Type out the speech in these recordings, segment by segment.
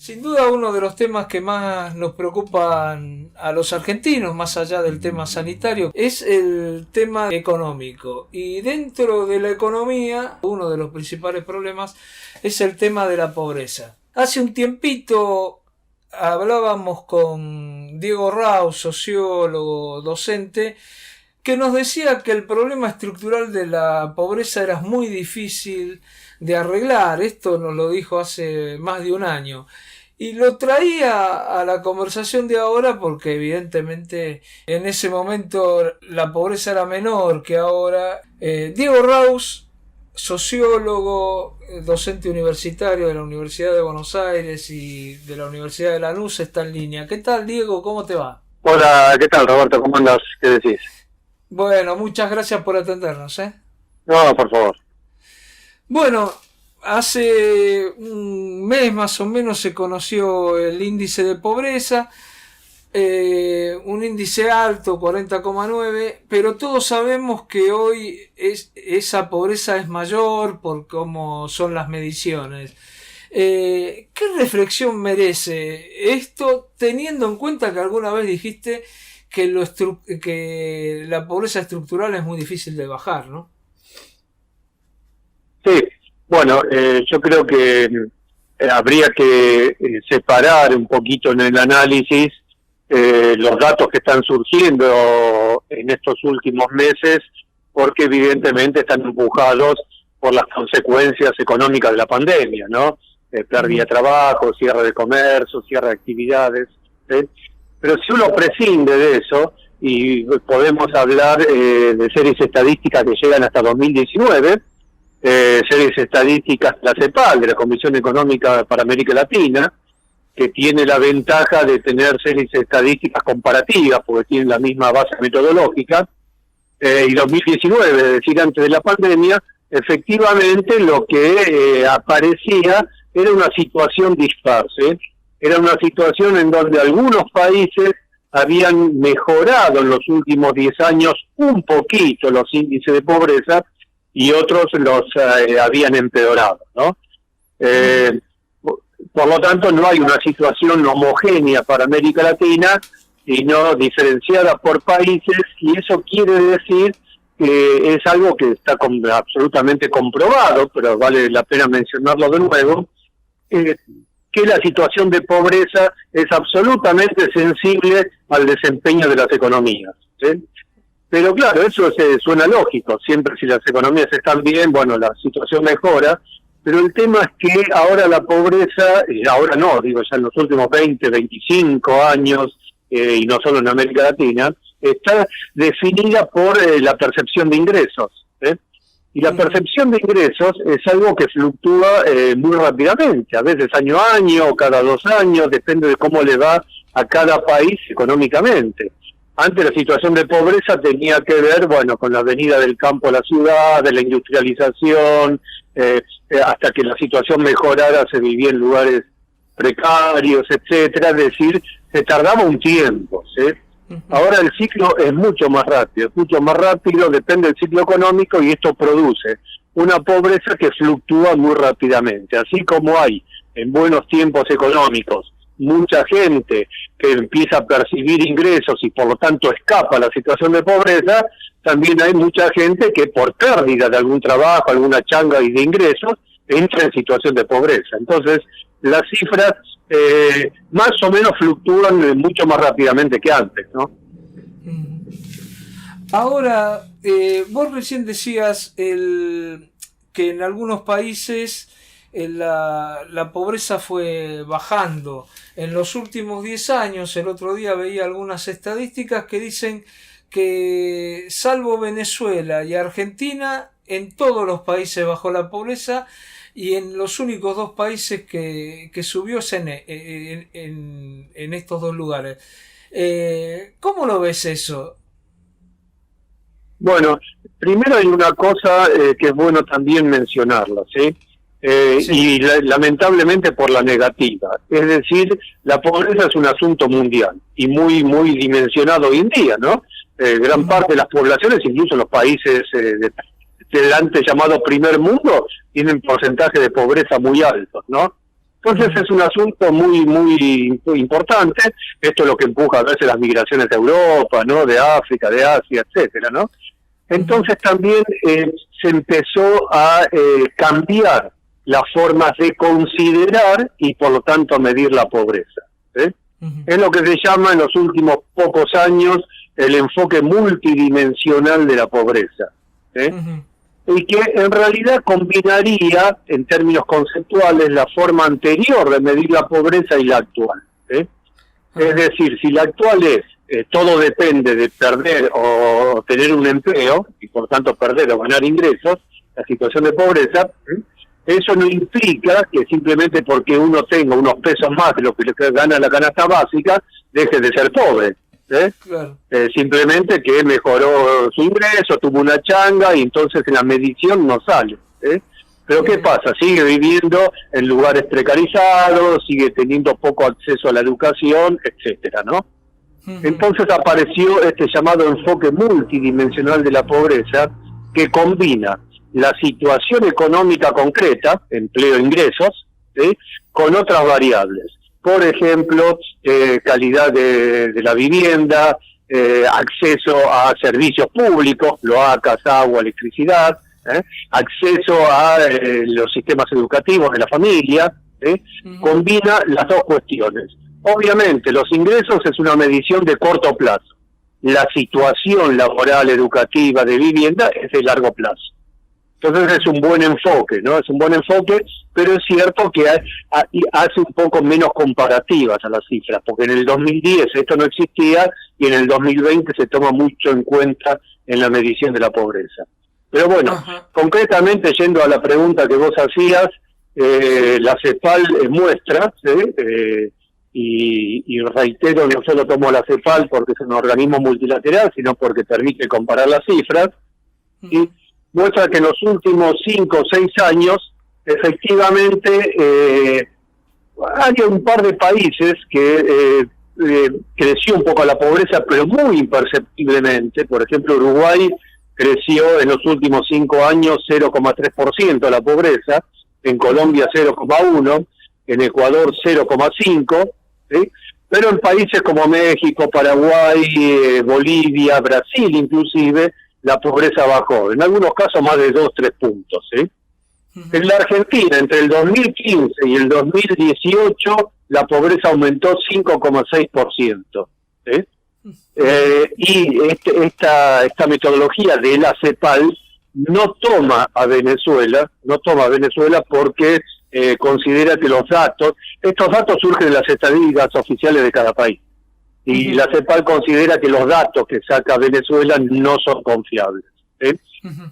Sin duda uno de los temas que más nos preocupan a los argentinos, más allá del tema sanitario, es el tema económico. Y dentro de la economía, uno de los principales problemas es el tema de la pobreza. Hace un tiempito hablábamos con Diego Rau, sociólogo, docente, que nos decía que el problema estructural de la pobreza era muy difícil de arreglar. Esto nos lo dijo hace más de un año. Y lo traía a la conversación de ahora porque evidentemente en ese momento la pobreza era menor que ahora. Diego Raus, sociólogo, docente universitario de la Universidad de Buenos Aires y de la Universidad de Lanús, está en línea. ¿Qué tal, Diego? ¿Cómo te va? Hola, ¿qué tal, Roberto? ¿Cómo andas? ¿Qué decís? Bueno, muchas gracias por atendernos, ¿eh? No, por favor. Bueno, hace un mes más o menos se conoció el índice de pobreza, un índice alto, 40,9, pero todos sabemos que hoy esa pobreza es mayor por cómo son las mediciones. ¿Qué reflexión merece esto, teniendo en cuenta que alguna vez dijiste que la pobreza estructural es muy difícil de bajar, ¿no? Sí, bueno, yo creo que habría que separar un poquito en el análisis los datos que están surgiendo en estos últimos meses, porque evidentemente están empujados por las consecuencias económicas de la pandemia, ¿no? Pérdida de trabajo, cierre de comercio, cierre de actividades, ¿sí? Pero si uno prescinde de eso, y podemos hablar de series estadísticas que llegan hasta 2019, series estadísticas de la CEPAL, de la Comisión Económica para América Latina, que tiene la ventaja de tener series estadísticas comparativas, porque tienen la misma base metodológica, y 2019, es decir, antes de la pandemia, efectivamente lo que aparecía era una situación dispar, ¿sí? Era una situación en donde algunos países habían mejorado en los últimos 10 años un poquito los índices de pobreza y otros los habían empeorado, ¿no? Por lo tanto, no hay una situación homogénea para América Latina, sino diferenciada por países, y eso quiere decir que es algo que está absolutamente comprobado, pero vale la pena mencionarlo de nuevo, que la situación de pobreza es absolutamente sensible al desempeño de las economías, ¿sí? Pero claro, eso suena lógico, siempre si las economías están bien, bueno, la situación mejora, pero el tema es que ahora la pobreza, ahora no, digo ya en los últimos 20, 25 años, y no solo en América Latina, está definida por la percepción de ingresos, ¿eh? Y la percepción de ingresos es algo que fluctúa muy rápidamente, a veces año a año, cada 2 años, depende de cómo le va a cada país económicamente. Antes la situación de pobreza tenía que ver, bueno, con la venida del campo a la ciudad, de la industrialización, hasta que la situación mejorara se vivía en lugares precarios, etcétera, es decir, se tardaba un tiempo, ¿sí? Ahora el ciclo es mucho más rápido, depende del ciclo económico y esto produce una pobreza que fluctúa muy rápidamente. Así como hay en buenos tiempos económicos mucha gente que empieza a percibir ingresos y por lo tanto escapa a la situación de pobreza, también hay mucha gente que por pérdida de algún trabajo, alguna changa y de ingresos, entra en situación de pobreza. Entonces, las cifras más o menos fluctúan mucho más rápidamente que antes, ¿no? Ahora, vos recién decías que en algunos países la pobreza fue bajando. En los últimos 10 años, el otro día veía algunas estadísticas que dicen que salvo Venezuela y Argentina, en todos los países bajó la pobreza, y en los únicos 2 países que subió es en estos 2 lugares. ¿Cómo lo ves eso? Bueno, primero hay una cosa que es bueno también mencionarla, ¿sí? Sí. Y lamentablemente por la negativa. Es decir, la pobreza es un asunto mundial y muy dimensionado hoy en día, ¿no? Gran parte de las poblaciones, incluso los países del antes llamado primer mundo, tienen porcentajes de pobreza muy altos, ¿no? Entonces es un asunto muy importante. Esto es lo que empuja a veces las migraciones de Europa, ¿no? De África, de Asia, etcétera, ¿no? Entonces también se empezó a cambiar las formas de considerar y por lo tanto medir la pobreza. Es lo que se llama en los últimos pocos años el enfoque multidimensional de la pobreza. Y que en realidad combinaría, en términos conceptuales, la forma anterior de medir la pobreza y la actual. Es decir, si la actual es todo depende de perder o tener un empleo, y por tanto perder o ganar ingresos, la situación de pobreza, eso no implica que simplemente porque uno tenga unos pesos más de lo que gana la canasta básica, deje de ser pobre. Claro. Simplemente que mejoró su ingreso, tuvo una changa y entonces en la medición no sale. Pero ¿qué pasa? Sigue viviendo en lugares precarizados, sigue teniendo poco acceso a la educación, etcétera, ¿no? Entonces apareció este llamado enfoque multidimensional de la pobreza que combina la situación económica concreta, empleo, ingresos, con otras variables. Por ejemplo, calidad de la vivienda, acceso a servicios públicos, cloacas, agua, electricidad, acceso a los sistemas educativos de la familia, combina las dos cuestiones. Obviamente, los ingresos es una medición de corto plazo. La situación laboral, educativa, de vivienda es de largo plazo. Entonces es un buen enfoque, ¿no? Es un buen enfoque, pero es cierto que hace un poco menos comparativas a las cifras, porque en el 2010 esto no existía y en el 2020 se toma mucho en cuenta en la medición de la pobreza. Pero bueno, concretamente, yendo a la pregunta que vos hacías, la CEPAL muestra, y reitero, no solo tomo la CEPAL porque es un organismo multilateral, sino porque permite comparar las cifras, y muestra que en los últimos 5 o 6 años, efectivamente, hay un par de países que creció un poco la pobreza, pero muy imperceptiblemente. Por ejemplo, Uruguay creció en los últimos 5 años 0,3% la pobreza, en Colombia 0,1%, en Ecuador 0,5%, pero en países como México, Paraguay, Bolivia, Brasil inclusive, la pobreza bajó, en algunos casos más de 2-3 puntos. En la Argentina, entre el 2015 y el 2018, la pobreza aumentó 5,6%. Y esta metodología de la CEPAL no toma a Venezuela porque considera que estos datos surgen de las estadísticas oficiales de cada país. Y la CEPAL considera que los datos que saca Venezuela no son confiables.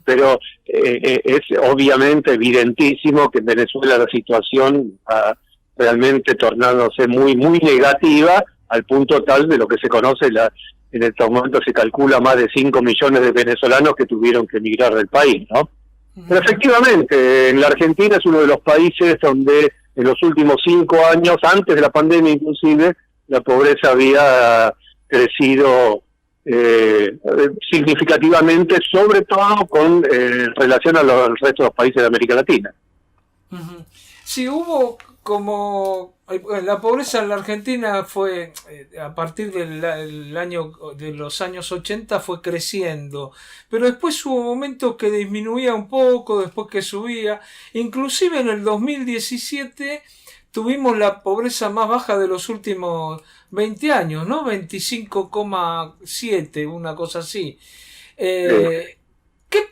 Pero es obviamente evidentísimo que en Venezuela la situación ha realmente tornándose muy negativa, al punto tal de lo que se conoce, en estos momentos se calcula más de 5 millones de venezolanos que tuvieron que emigrar del país, ¿no? Pero efectivamente, en la Argentina es uno de los países donde en los últimos 5 años, antes de la pandemia inclusive, la pobreza había crecido significativamente, sobre todo con relación al resto de los países de América Latina. Sí, hubo como la pobreza en la Argentina fue a partir de los años 80 fue creciendo, pero después hubo momentos que disminuía un poco, después que subía, inclusive en el 2017 tuvimos la pobreza más baja de los últimos 20 años, ¿no? 25,7, una cosa así. ¿Qué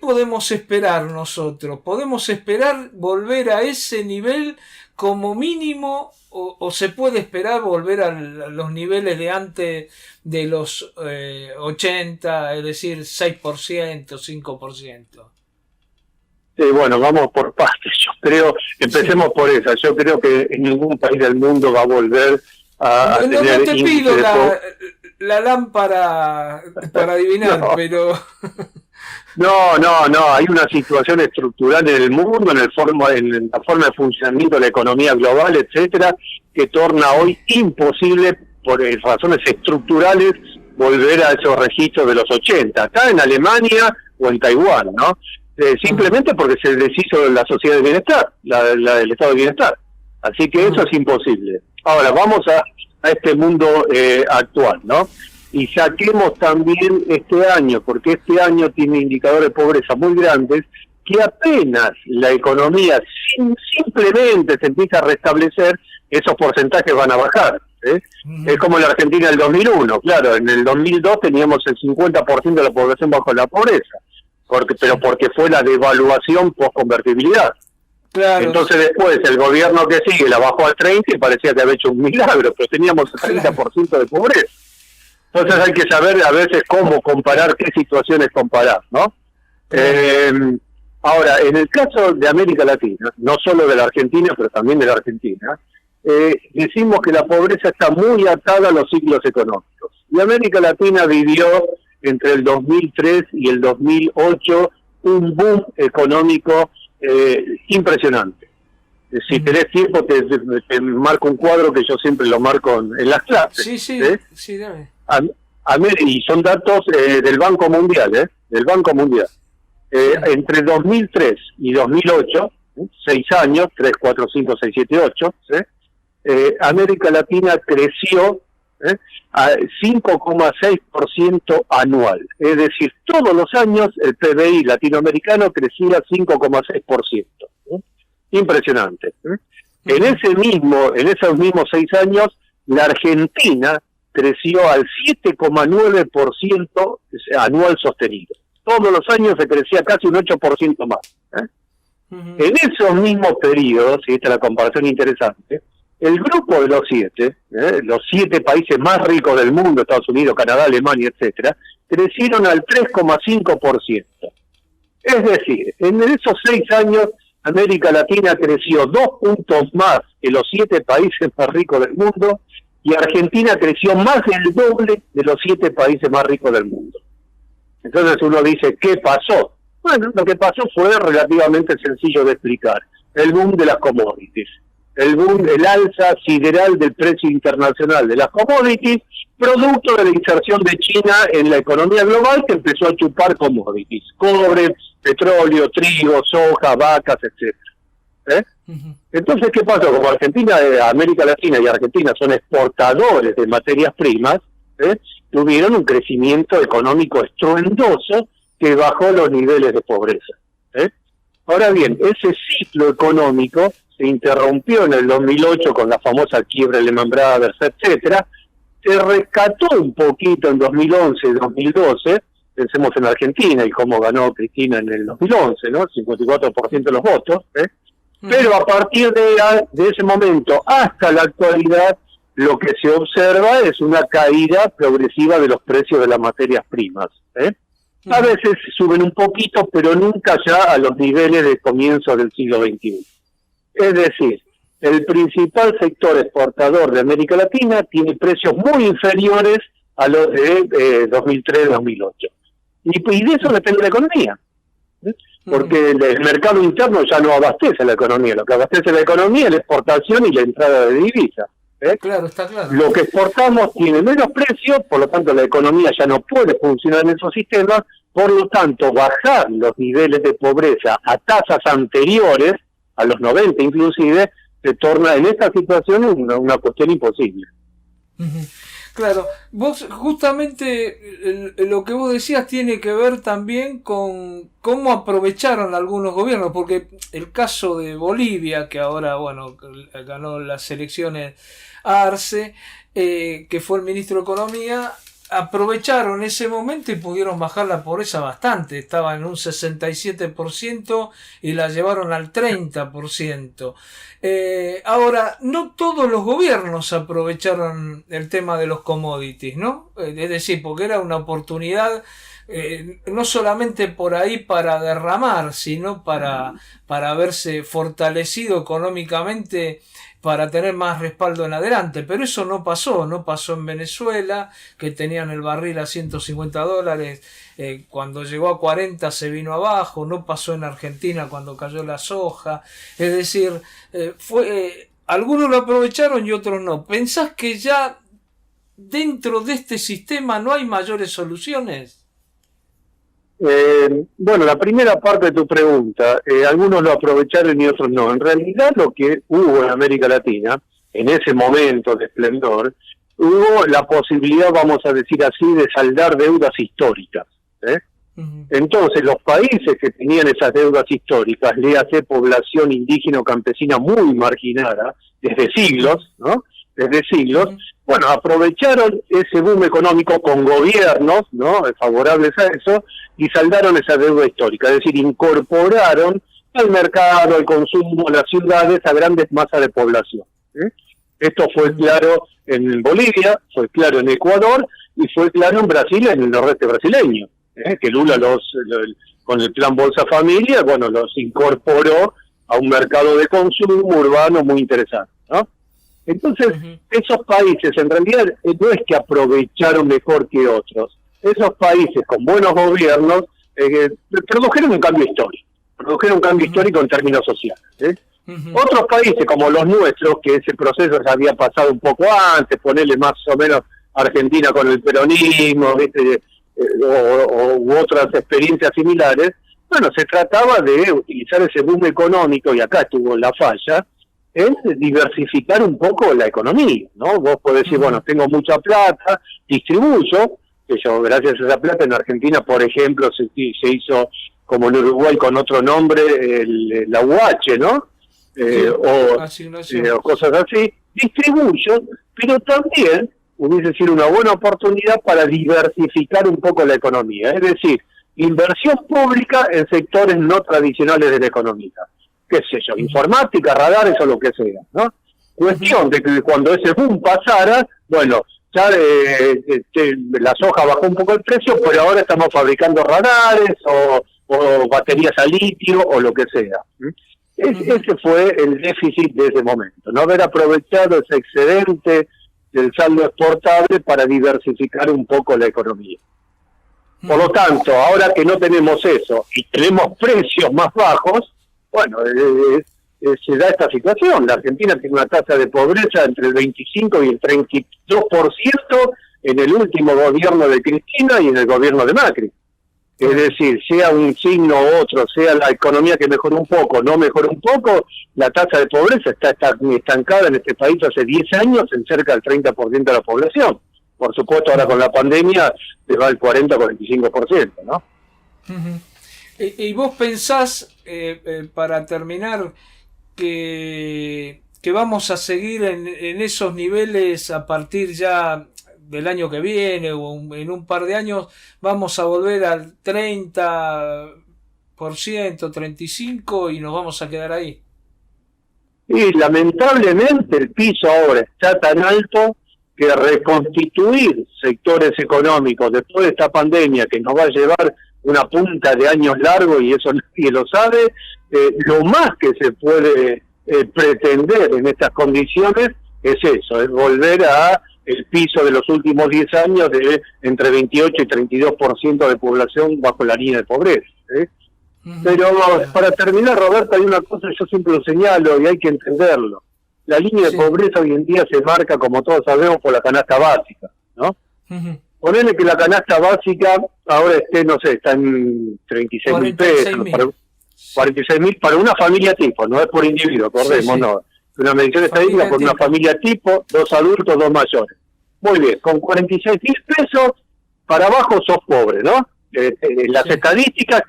podemos esperar nosotros? ¿Podemos esperar volver a ese nivel como mínimo o se puede esperar volver a los niveles de antes de los 80, es decir, 6%, 5%? Bueno, vamos por partes. Empecemos por esa. Yo creo que en ningún país del mundo va a volver a tener... No te pido la lámpara para adivinar, pero... No, hay una situación estructural en el mundo, en la forma de funcionamiento de la economía global, etcétera, que torna hoy imposible, por razones estructurales, volver a esos registros de los 80, acá en Alemania o en Taiwán, ¿no? Simplemente porque se deshizo la sociedad de bienestar, el estado de bienestar. Así que eso es imposible. Ahora, vamos a este mundo actual, ¿no? Y saquemos también este año, porque este año tiene indicadores de pobreza muy grandes, que apenas la economía simplemente se empieza a restablecer, esos porcentajes van a bajar. Es como la Argentina del 2001, claro, en el 2002 teníamos el 50% de la población bajo la pobreza, pero porque fue la devaluación post-convertibilidad. Claro. Entonces después el gobierno que sigue la bajó al 30% y parecía que había hecho un milagro, pero teníamos el 30% de pobreza. Entonces hay que saber a veces cómo comparar, qué situaciones comparar, ¿no? Ahora, en el caso de América Latina, no solo de la Argentina, pero también de la Argentina, decimos que la pobreza está muy atada a los ciclos económicos. Y América Latina vivió entre el 2003 y el 2008 un boom económico impresionante. Si tenés tiempo te marco un cuadro que yo siempre lo marco en las clases. Sí, dame. Y son datos del Banco Mundial, del Banco Mundial. Entre 2003 y 2008, 6 años, 3, 4, 5, 6, 7, 8, América Latina creció a 5,6% anual. Es decir, todos los años el PBI latinoamericano crecía 5,6%. Impresionante. En esos mismos 6 años, la Argentina creció al 7,9% anual sostenido. Todos los años se crecía casi un 8% más. En esos mismos periodos, y esta es la comparación interesante, el grupo de los 7 países más ricos del mundo, Estados Unidos, Canadá, Alemania, etcétera, crecieron al 3,5%. Es decir, en esos 6 años, América Latina creció 2 puntos más que los 7 países más ricos del mundo, y Argentina creció más del doble de los 7 países más ricos del mundo. Entonces uno dice, ¿qué pasó? Bueno, lo que pasó fue relativamente sencillo de explicar. El boom de las commodities. El alza sideral del precio internacional de las commodities, producto de la inserción de China en la economía global, que empezó a chupar commodities. Cobre, petróleo, trigo, soja, vacas, etcétera. Entonces, ¿qué pasó? Como Argentina, América Latina y Argentina son exportadores de materias primas, tuvieron un crecimiento económico estruendoso que bajó los niveles de pobreza. Ahora bien, ese ciclo económico se interrumpió en el 2008 con la famosa quiebra de Lehman Brothers, etcétera. Se rescató un poquito en 2011 y 2012, pensemos en Argentina y cómo ganó Cristina en el 2011, ¿no? 54% de los votos, Pero a partir de ese momento hasta la actualidad, lo que se observa es una caída progresiva de los precios de las materias primas. A veces suben un poquito, pero nunca ya a los niveles de comienzo del siglo XXI. Es decir, el principal sector exportador de América Latina tiene precios muy inferiores a los de 2003-2008. Y de eso depende la economía. Porque el mercado interno ya no abastece la economía. Lo que abastece la economía es la exportación y la entrada de divisas. Claro, está claro. Lo que exportamos tiene menos precio, por lo tanto la economía ya no puede funcionar en esos sistemas, por lo tanto bajar los niveles de pobreza a tasas anteriores, a los 90 inclusive, se torna en esta situación una cuestión imposible. Claro, vos justamente lo que vos decías tiene que ver también con cómo aprovecharon algunos gobiernos, porque el caso de Bolivia, que ahora, bueno, ganó las elecciones Arce, que fue el ministro de Economía, aprovecharon ese momento y pudieron bajar la pobreza bastante. Estaba en un 67% y la llevaron al 30%. Ahora, no todos los gobiernos aprovecharon el tema de los commodities, ¿no? Es decir, porque era una oportunidad no solamente por ahí para derramar, sino para verse fortalecido económicamente, para tener más respaldo en adelante. Pero eso no pasó en Venezuela, que tenían el barril a $150, cuando llegó a 40 se vino abajo, no pasó en Argentina cuando cayó la soja. Es decir, algunos lo aprovecharon y otros no. ¿Pensás que ya dentro de este sistema no hay mayores soluciones? Bueno, la primera parte de tu pregunta, algunos lo aprovecharon y otros no. En realidad lo que hubo en América Latina, en ese momento de esplendor, hubo la posibilidad, vamos a decir así, de saldar deudas históricas. Entonces, los países que tenían esas deudas históricas, léase población indígena o campesina muy marginada, desde siglos, ¿no? Desde siglos, bueno, aprovecharon ese boom económico con gobiernos, ¿no?, favorables a eso, y saldaron esa deuda histórica, es decir, incorporaron al mercado, al consumo, a las ciudades, a grandes masas de población. Esto fue claro en Bolivia, fue claro en Ecuador, y fue claro en Brasil, en el nordeste brasileño. Que Lula con el plan Bolsa Familia, bueno, los incorporó a un mercado de consumo urbano muy interesante, ¿no? Entonces, esos países en realidad no es que aprovecharon mejor que otros, esos países con buenos gobiernos produjeron un cambio histórico, en términos sociales. Otros países como los nuestros, que ese proceso se había pasado un poco antes, ponerle más o menos Argentina con el peronismo, ¿viste?, u otras experiencias similares, bueno, se trataba de utilizar ese boom económico, y acá estuvo la falla, en diversificar un poco la economía, ¿no? Vos podés decir, bueno, tengo mucha plata, distribuyo, que yo, gracias a esa plata en Argentina, por ejemplo, se hizo, como en Uruguay con otro nombre, la UH, ¿no? O cosas así, distribuyo, pero también hubiese sido una buena oportunidad para diversificar un poco la economía, es decir, inversión pública en sectores no tradicionales de la economía, qué sé yo, informática, radares o lo que sea, ¿no? Cuestión de que cuando ese boom pasara, bueno, ya la soja bajó un poco el precio, pero ahora estamos fabricando radares o baterías a litio o lo que sea. Ese fue el déficit de ese momento, no haber aprovechado ese excedente del saldo exportable para diversificar un poco la economía. Por lo tanto, ahora que no tenemos eso y tenemos precios más bajos, bueno, se da esta situación. La Argentina tiene una tasa de pobreza entre el 25 y el 32% en el último gobierno de Cristina y en el gobierno de Macri. Es decir, sea un signo u otro, sea la economía que mejoró un poco, no mejoró un poco, la tasa de pobreza está estancada en este país hace 10 años en cerca del 30% de la población. Por supuesto, ahora con la pandemia se va al 40-45%, ¿no? ¿Y vos pensás, para terminar, que vamos a seguir en esos niveles a partir ya del año que viene o en un par de años vamos a volver al 30%, 35% y nos vamos a quedar ahí? Y lamentablemente el piso ahora está tan alto que reconstituir sectores económicos después de esta pandemia que nos va a llevar una punta de años largos, y eso nadie lo sabe, lo más que se puede pretender en estas condiciones es eso, es volver a el piso de los últimos 10 años de entre 28 y 32% de población bajo la línea de pobreza. Pero para terminar, Roberto, hay una cosa que yo siempre lo señalo y hay que entenderlo. La línea de pobreza hoy en día se marca, como todos sabemos, por la canasta básica, ¿no? Ponele que la canasta básica ahora esté, no sé, está en 36.000 pesos. 46.000 para una familia tipo, no es por individuo, acordemos, no. Una medición estadística por una familia tipo, 2 adultos, 2 mayores. Muy bien, con 46.000 pesos para abajo sos pobre, ¿no? Las estadísticas,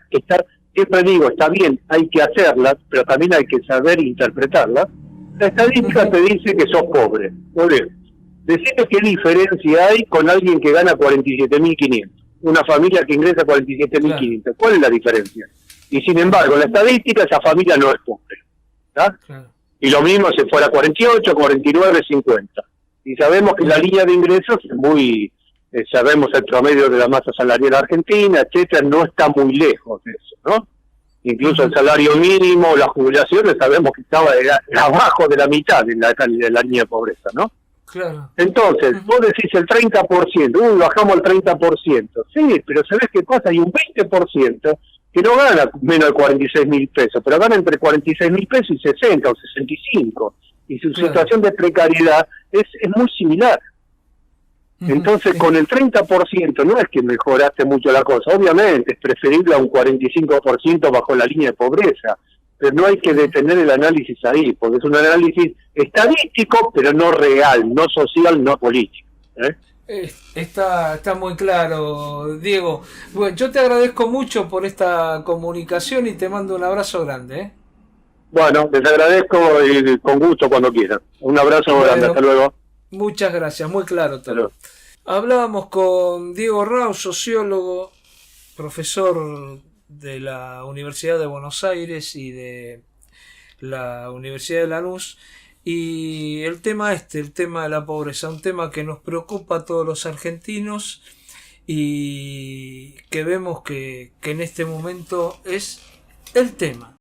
siempre digo, está bien, hay que hacerlas, pero también hay que saber interpretarlas. La estadística te dice que sos pobre. Muy bien. Decime qué diferencia hay con alguien que gana 47.500. Una familia que ingresa 47.500. Claro. ¿Cuál es la diferencia? Y sin embargo, en la estadística esa familia no es pobre. ¿Tá? Claro. Y lo mismo si fuera 48, 49, 50. Y sabemos que la línea de ingresos es muy, sabemos el promedio de la masa salarial argentina, etcétera, no está muy lejos de eso, ¿no? Incluso el salario mínimo, las jubilaciones, sabemos que estaba abajo de la mitad de la línea de pobreza, ¿no? Claro. Entonces, vos decís el 30%, bajamos al 30%. Sí, pero ¿sabés qué pasa? Hay un 20% que no gana menos de 46.000 pesos, pero gana entre 46.000 pesos y 60 o 65. Y su situación de precariedad es muy similar. Entonces, con el 30% no es que mejoraste mucho la cosa. Obviamente, es preferible a un 45% bajo la línea de pobreza. Pero no hay que detener el análisis ahí, porque es un análisis estadístico, pero no real, no social, no político. Está muy claro, Diego. Bueno, yo te agradezco mucho por esta comunicación y te mando un abrazo grande, ¿eh? Bueno, les agradezco y con gusto cuando quieran. Un abrazo grande, hasta luego. Muchas gracias, muy claro todo. Hablábamos con Diego Rau, sociólogo, profesor de la Universidad de Buenos Aires y de la Universidad de Lanús, y el tema el tema de la pobreza, un tema que nos preocupa a todos los argentinos y que vemos que en este momento es el tema.